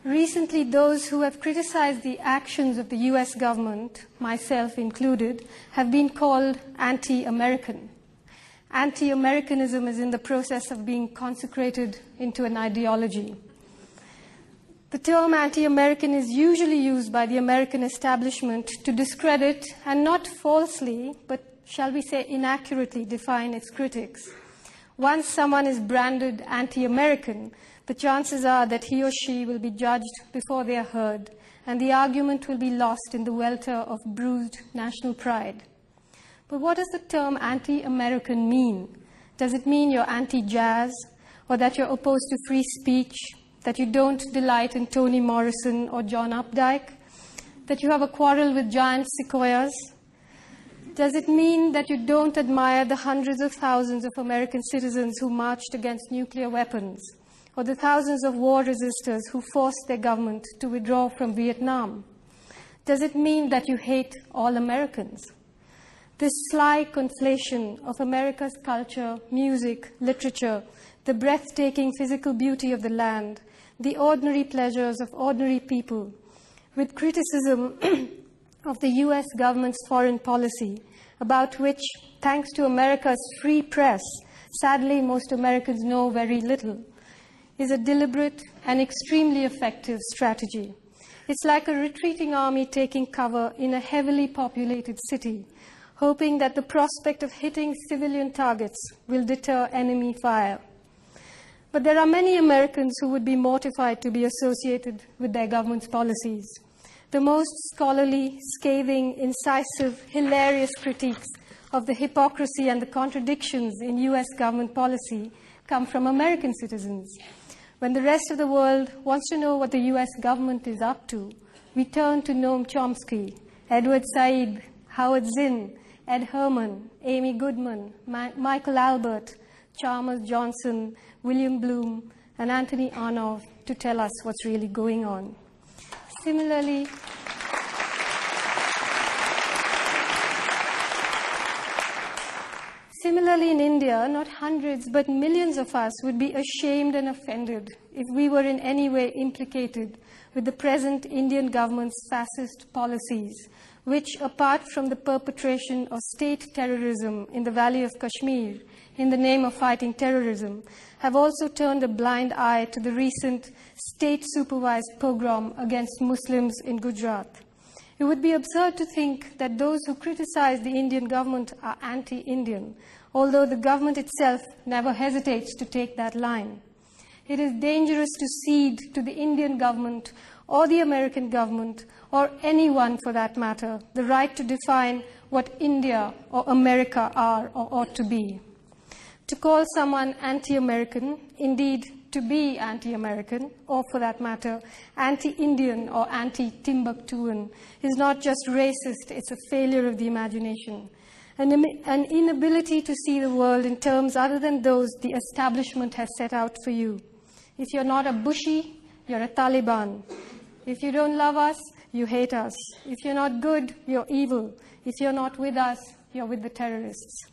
Recently, those who have criticized the actions of the US government, myself included, have been called anti-American. Anti-Americanism is in the process of being consecrated into an ideology. The term anti-American is usually used by the American establishment to discredit and not falsely, but shall we say inaccurately define its critics. Once someone is branded anti-American, the chances are that he or she will be judged before they are heard, and the argument will be lost in the welter of bruised national pride. But what does the term anti-American mean? Does it mean you're anti-jazz, or that you're opposed to free speech, that you don't delight in Toni Morrison or John Updike, that you have a quarrel with giant sequoias? Does it mean that you don't admire the hundreds of thousands of American citizens who marched against nuclear weapons, or the thousands of war resistors who forced their government to withdraw from Vietnam? Does it mean that you hate all Americans? This sly conflation of America's culture, music, literature, the breathtaking physical beauty of the land, the ordinary pleasures of ordinary people, with criticism of the US government's foreign policy, about which, thanks to America's free press, sadly most Americans know very little, is a deliberate and extremely effective strategy. It's like a retreating army taking cover in a heavily populated city, hoping that the prospect of hitting civilian targets will deter enemy fire. But there are many Americans who would be mortified to be associated with their government's policies. The most scholarly, scathing, incisive, hilarious critiques of the hypocrisy and the contradictions in US government policy come from American citizens. When the rest of the world wants to know what the US government is up to, we turn to Noam Chomsky, Edward Said, Howard Zinn, Ed Herman, Amy Goodman, Michael Albert, Chalmers Johnson, William Bloom, and Anthony Arnov to tell us what's really going on. Similarly, in India, not hundreds but millions of us would be ashamed and offended if we were in any way implicated with the present Indian government's fascist policies, which, apart from the perpetration of state terrorism in the Valley of Kashmir in the name of fighting terrorism, have also turned a blind eye to the recent state-supervised pogrom against Muslims in Gujarat. It would be absurd to think that those who criticize the Indian government are anti-Indian, although the government itself never hesitates to take that line. It is dangerous to cede to the Indian government or the American government, or anyone for that matter, the right to define what India or America are or ought to be. To call someone anti-American, indeed to be anti-American, or for that matter, anti-Indian or anti-Timbuktuan, is not just racist, it's a failure of the imagination. An inability to see the world in terms other than those the establishment has set out for you. If you're not a Bushi, you're a Taliban. If you don't love us, you hate us. If you're not good, you're evil. If you're not with us, you're with the terrorists.